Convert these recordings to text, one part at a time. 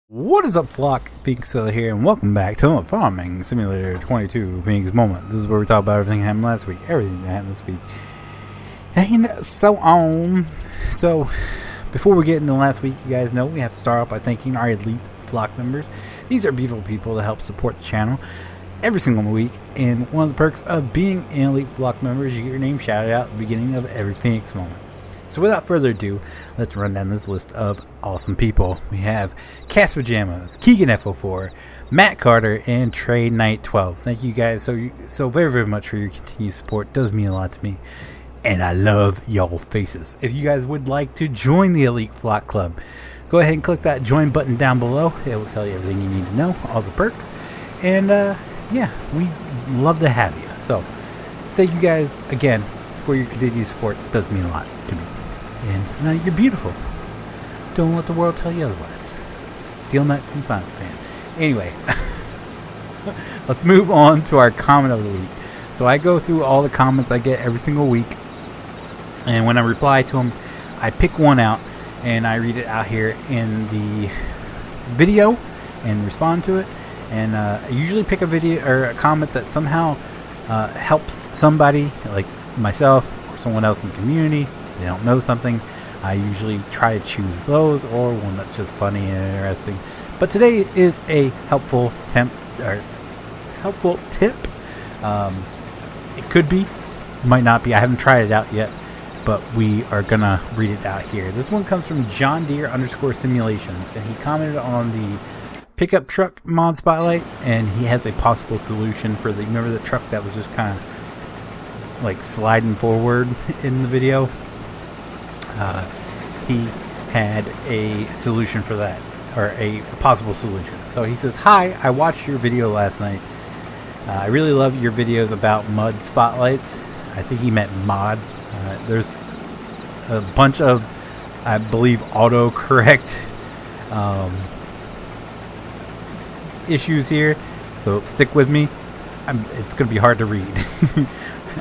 What is up, flock? Feenix here, and welcome back to Farming Simulator 22 Feenix Moment. This is where we talk about everything that happened last week, everything that happened this week, and so on. So, before we get into last week, you guys know we have to start off by thanking our elite flock members. These are beautiful people that help support the channel every single week, and one of the perks of being an elite flock member is you get your name shouted out at the beginning of every Feenix Moment. So without further ado, let's run down this list of awesome people. We have Cast Pajamas, Keegan F04, Matt Carter, and Trade Knight 12. Thank you guys so very much for your continued support. It does mean a lot to me, and I love y'all faces. If you guys would like to join the Elite Flock Club, go ahead and click that join button down below. It will tell you everything you need to know, all the perks, and yeah, we love to have you. So thank you guys again for your continued support. It does mean a lot to me. And you're beautiful. Don't let the world tell you otherwise. Stealing that from Silent Fan. Anyway, let's move on to our comment of the week. So I go through all the comments I get every single week, and when I reply to them, I pick one out and I read it out here in the video and respond to it. And I usually pick a video or a comment that somehow helps somebody, like myself or someone else in the community. They don't know something. I usually try to choose those or one that's just funny and interesting. But today is a helpful tip. It could be, might not be. I haven't tried it out yet, but we are gonna read it out here. This one comes from John Deere _simulations, and he commented on the pickup truck mod spotlight, and he has a possible solution for the. Remember the truck that was just kind of like sliding forward in the video? He had a solution for that, or a possible solution. So he says, "Hi, I watched your video last night. I really love your videos about mud spotlights." I think he meant mod. There's a bunch of, I believe, autocorrect issues here, so stick with me. It's going to be hard to read.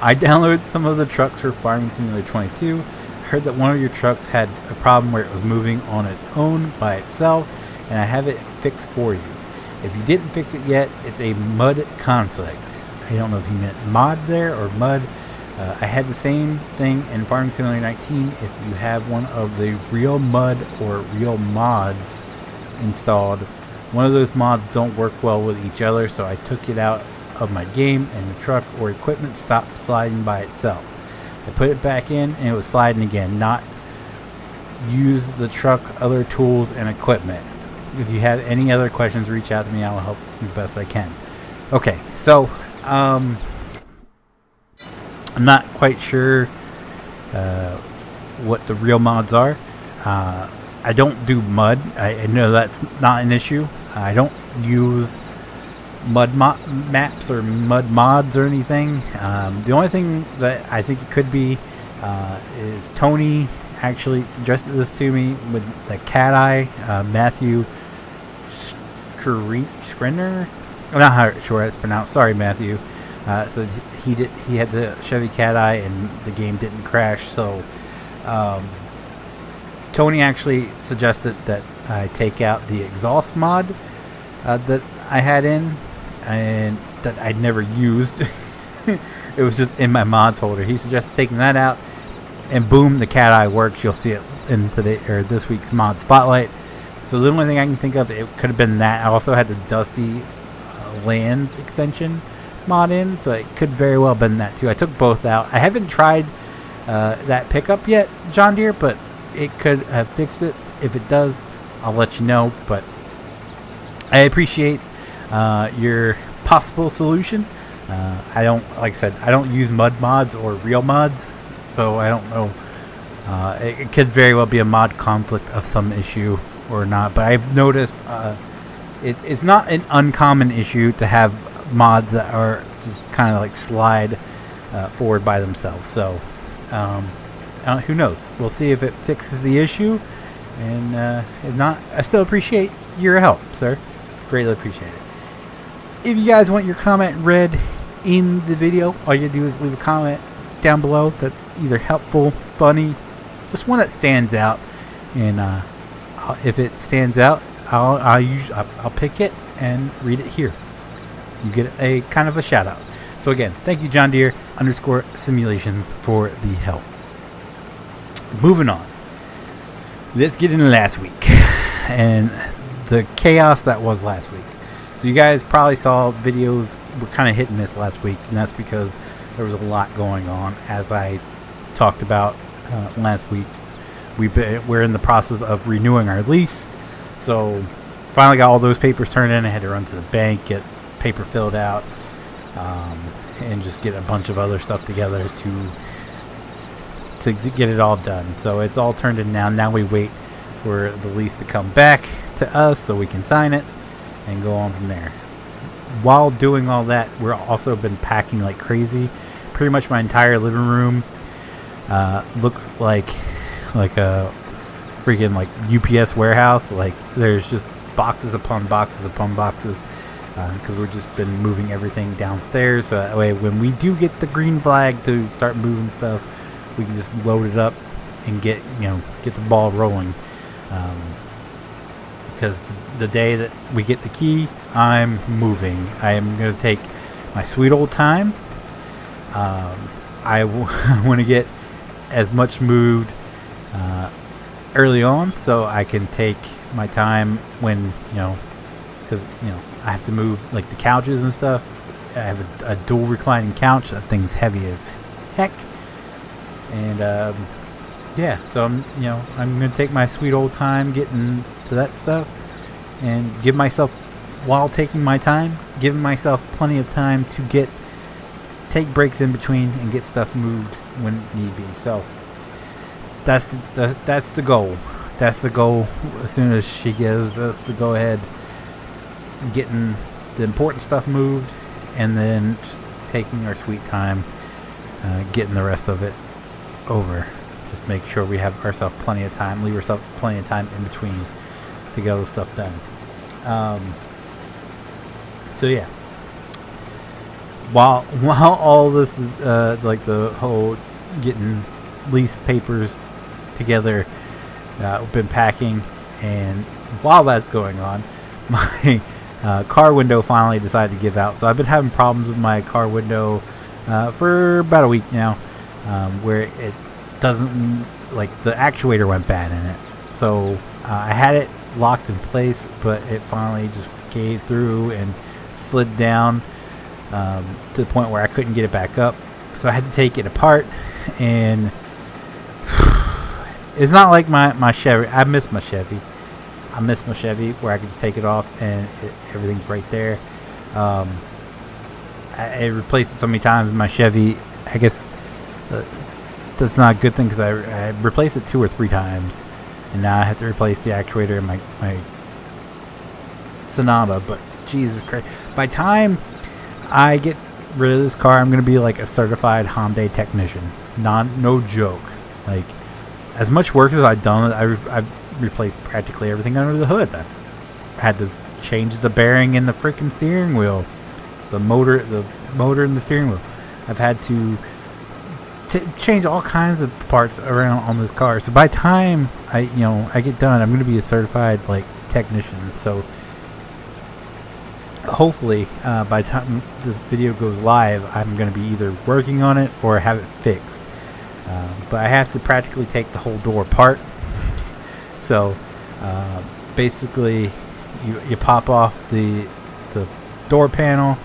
I downloaded some of the trucks for Farming Simulator 22. Heard that one of your trucks had a problem where it was moving on its own by itself, and I have it fixed for you. If you didn't fix it yet, it's a mud conflict. I don't know if you meant mods there or mud. I had the same thing in Farming Simulator 19. If you have one of the real mud or real mods installed, one of those mods don't work well with each other, so I took it out of my game and the truck or equipment stopped sliding by itself. I put it back in and it was sliding again. Not use the truck, other tools and equipment. If you have any other questions, reach out to me. I will help you the best I can. Okay, so I'm not quite sure what the real mods are. I don't do mud. I know that's not an issue. I don't use mud maps or mud mods or anything. The only thing that I think it could be is Tony actually suggested this to me with the cat eye. Matthew Skrinner. I'm not sure it's pronounced. Sorry, Matthew. So he had the Chevy cat eye and the game didn't crash. So Tony actually suggested that I take out the exhaust mod that I had in, and that I'd never used. It was just in my mods folder. He suggested taking that out, and boom, the cat eye works. You'll see it in this week's mod spotlight. So the only thing I can think of, it could have been that. I also had the Dusty Lands extension mod in, so it could very well have been that too. I took both out. I haven't tried that pickup yet, John Deere, but it could have fixed it. If it does, I'll let you know. But I appreciate your possible solution. I don't, like I said, I don't use mud mods or real mods, so I don't know. It could very well be a mod conflict of some issue or not. But I've noticed it's not an uncommon issue to have mods that are just kind of like slide forward by themselves. So who knows? We'll see if it fixes the issue, and if not, I still appreciate your help, sir. Greatly appreciate it. If you guys want your comment read in the video, all you do is leave a comment down below that's either helpful, funny, just one that stands out. And if it stands out, I'll pick it and read it here. You get a kind of a shout out. So again, thank you, John Deere _simulations for the help. Moving on. Let's get into last week and the chaos that was last week. So you guys probably saw videos were kind of hit and miss last week, and that's because there was a lot going on. As I talked about last week, we're in the process of renewing our lease. So finally got all those papers turned in. I had to run to the bank, get paper filled out, and just get a bunch of other stuff together to get it all done. So it's all turned in now. Now we wait for the lease to come back to us so we can sign it and go on from there. While doing all that, we're also been packing like crazy. Pretty much my entire living room looks like a freaking like UPS warehouse. Like there's just boxes upon boxes upon boxes, because we've just been moving everything downstairs. So that way, when we do get the green flag to start moving stuff, we can just load it up and get the ball rolling. Because the day that we get the key, I'm moving. I am going to take my sweet old time. I want to get as much moved early on, so I can take my time when because I have to move like the couches and stuff. I have a dual reclining couch. That thing's heavy as heck. And yeah, so I'm gonna take my sweet old time getting to that stuff, and give myself, while taking my time, giving myself plenty of time to take breaks in between and get stuff moved when need be. So that's the goal. That's the goal. As soon as she gives us the go ahead, getting the important stuff moved, and then just taking our sweet time, getting the rest of it over. Just make sure we have ourselves plenty of time, leave ourselves plenty of time in between to get all the stuff done. So yeah, while all this is like the whole getting lease papers together, we've been packing, and while that's going on, my car window finally decided to give out. So I've been having problems with my car window for about a week now, where it doesn't, like, the actuator went bad in it. So I had it locked in place, but it finally just gave through and slid down to the point where I couldn't get it back up. So I had to take it apart, and it's not like my Chevy. I miss my Chevy where I could just take it off and everything's right there. I replaced it so many times with my Chevy. I guess that's not a good thing, because I replaced it 2 or 3 times, and now I have to replace the actuator in my Sonata. But Jesus Christ, by the time I get rid of this car, I'm going to be like a certified Hyundai technician. No joke. Like, as much work as I've done, I've replaced practically everything under the hood. I've had to change the bearing in the freaking steering wheel, the motor in the steering wheel. I've had to change all kinds of parts around on this car. So by the time I get done, I'm going to be a certified like technician. So hopefully by the time this video goes live, I'm going to be either working on it or have it fixed. But I have to practically take the whole door apart. So basically you pop off the door panel,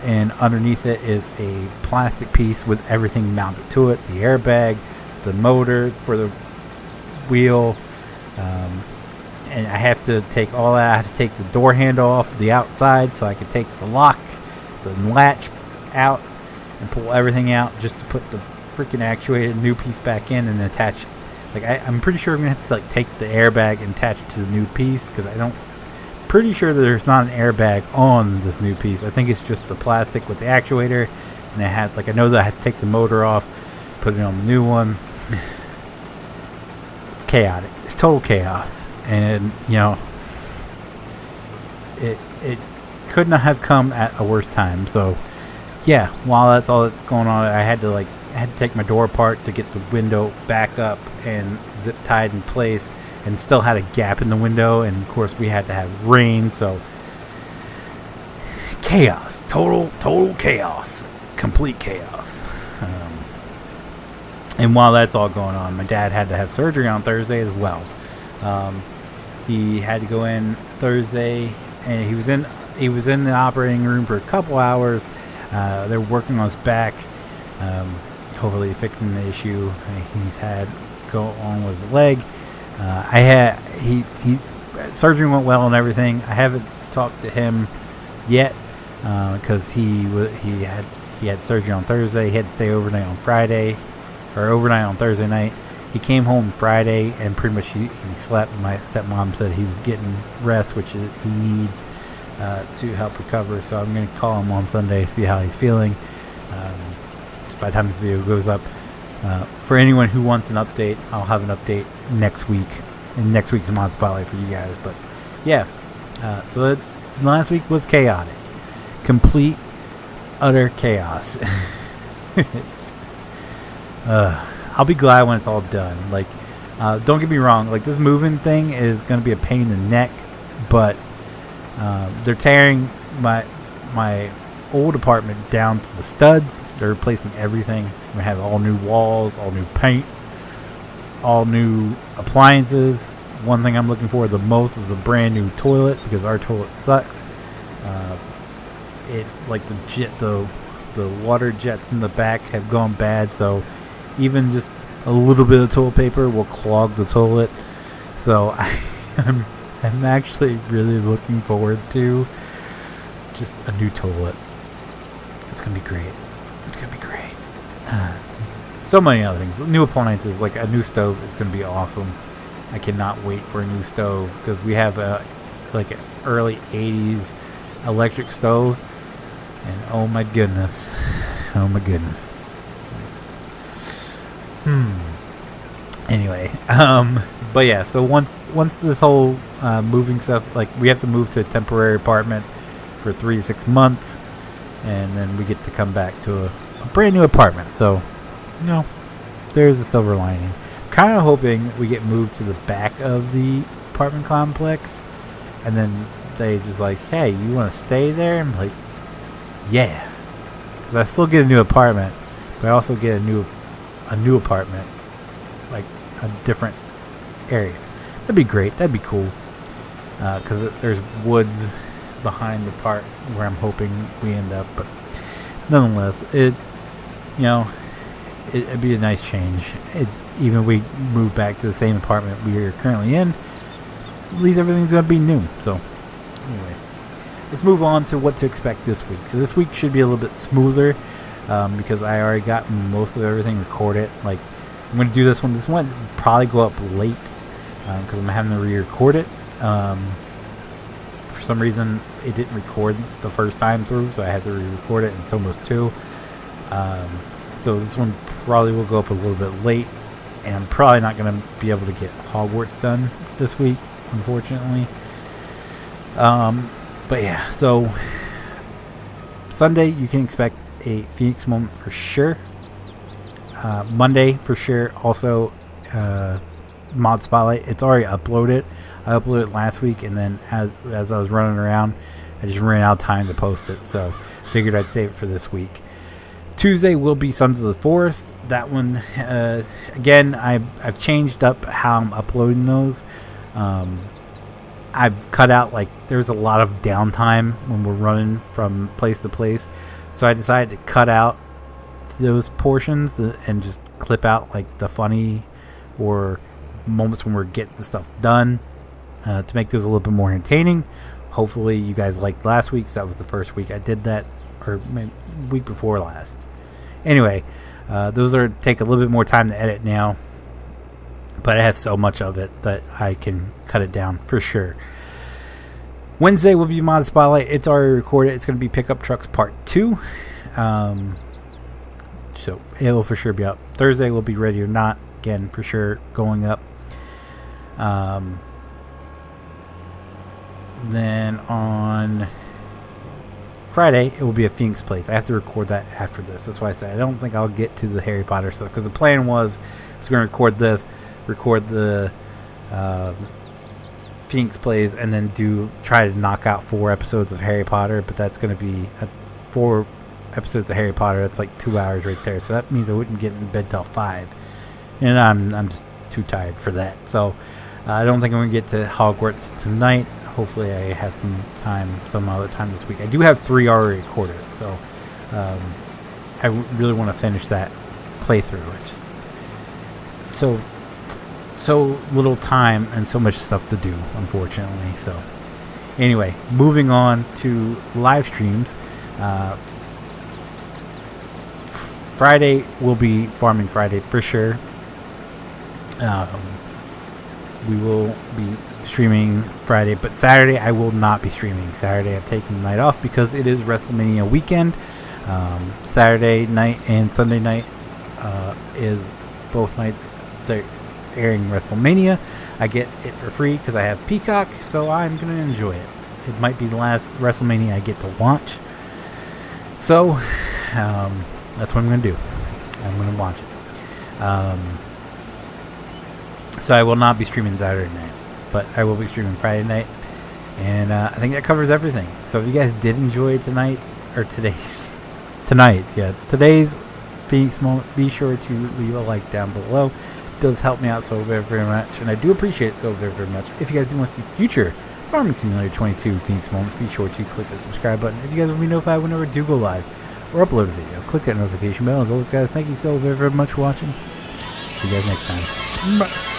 and underneath it is a plastic piece with everything mounted to it: the airbag, the motor for the wheel, and I have to take all that. I have to take the door handle off the outside so I can take the lock, the latch out, and pull everything out just to put the freaking actuator new piece back in and attach. Like, I'm pretty sure I'm gonna have to like take the airbag and attach it to the new piece, because pretty sure that there's not an airbag on this new piece. I think it's just the plastic with the actuator, and I know that I had to take the motor off, put it on the new one. It's chaotic. It's total chaos, and it could not have come at a worse time. So yeah, while that's all that's going on, I had to take my door apart to get the window back up and zip tied in place, and still had a gap in the window, and of course we had to have rain, so chaos, total chaos, complete chaos. And while that's all going on, my dad had to have surgery on Thursday as well. He had to go in Thursday, and he was in the operating room for a couple hours. They're working on his back, hopefully fixing the issue he's had go on with his leg. Surgery went well and everything. I haven't talked to him yet because he had surgery on Thursday. He had to stay overnight on Friday, or overnight on Thursday night. He came home Friday and pretty much he slept. My stepmom said he was getting rest, which he needs to help recover. So I'm going to call him on Sunday, see how he's feeling. By the time this video goes up, for anyone who wants an update, I'll have an update next week, in next week's Mod Spotlight for you guys. But yeah, so last week was chaotic, complete, utter chaos. I'll be glad when it's all done. Like, don't get me wrong, like this moving thing is going to be a pain in the neck, but they're tearing my old apartment down to the studs. They're replacing everything. We're gonna have all new walls, all new paint, all new appliances. One thing I'm looking for the most is a brand new toilet, because our toilet sucks. The water jets in the back have gone bad, so even just a little bit of toilet paper will clog the toilet. So I'm actually really looking forward to just a new toilet. It's gonna be great. It's gonna be great. So many other things. New appliances, like a new stove, is gonna be awesome. I cannot wait for a new stove, because we have an early 80s electric stove, and oh my goodness. Anyway, but yeah, so once this whole moving stuff, like we have to move to a temporary apartment for 3 to 6 months, and then we get to come back to a brand new apartment. So, there's a silver lining. Kind of hoping we get moved to the back of the apartment complex, and then they just like, hey, you want to stay there? I'm like, yeah, because I still get a new apartment, but I also get a new apartment, like a different area. That'd be great. That'd be cool, because there's woods behind the part where I'm hoping we end up. But nonetheless, it'd be a nice change. Even if we move back to the same apartment we are currently in, at least everything's going to be new. So anyway, let's move on to what to expect this week. So this week should be a little bit smoother, because I already got most of everything recorded. Like, I'm going to do this one. This one will probably go up late, because I'm having to re-record it. For some reason, it didn't record the first time through, so I had to re-record it. It's almost 2. So this one probably will go up a little bit late, and I'm probably not going to be able to get Hogwarts done this week, unfortunately. But yeah, so Sunday you can expect a Feenix moment for sure. Monday for sure. Also, Mod Spotlight. It's already uploaded. I uploaded it last week, and then as I was running around, I just ran out of time to post it. So figured I'd save it for this week. Tuesday will be Sons of the Forest. That one, again, I've changed up how I'm uploading those. I've cut out, like, there's a lot of downtime when we're running from place to place, so I decided to cut out those portions and just clip out like the funny or moments when we're getting the stuff done, to make those a little bit more entertaining. Hopefully you guys liked last week's. That was the first week I did that, or maybe week before last. Anyway, those take a little bit more time to edit now, but I have so much of it that I can cut it down for sure. Wednesday will be Mod Spotlight. It's already recorded. It's going to be Pickup Trucks Part 2. So it'll for sure be up. Thursday will be Ready or Not. Again, for sure going up. Then on Friday, it will be a Feenix Place. I have to record that after this. That's why I said I don't think I'll get to the Harry Potter stuff, because the plan was I was going to record this, record the Feenix plays, and then try to knock out 4 episodes of Harry Potter. But that's going to be 4 episodes of Harry Potter. That's like 2 hours right there. So that means I wouldn't get in bed till 5, and I'm just too tired for that. So I don't think I'm going to get to Hogwarts tonight. Hopefully I have some other time this week. I do have 3 already recorded, so I really want to finish that playthrough. It's just so little time and so much stuff to do, unfortunately. So anyway, moving on to live streams. Friday will be Farming Friday for sure. We will be streaming Friday, but Saturday I will not be streaming. Saturday I'm taking the night off because it is WrestleMania weekend. Saturday night and Sunday night is both nights they're airing WrestleMania. I get it for free because I have Peacock, so I'm going to enjoy it. It might be the last WrestleMania I get to watch. So that's what I'm going to do. I'm going to watch it. So I will not be streaming Saturday night, but I will be streaming Friday night, and I think that covers everything. So if you guys did enjoy today's Feenix moment, be sure to leave a like down below. It does help me out so very, very much, and I do appreciate it so very, very much. If you guys do want to see future Farming Simulator 22 Feenix moments, be sure to click that subscribe button. If you guys want to be notified whenever I do go live or upload a video, click that notification bell. As always, guys, thank you so very, very much for watching. See you guys next time. Bye.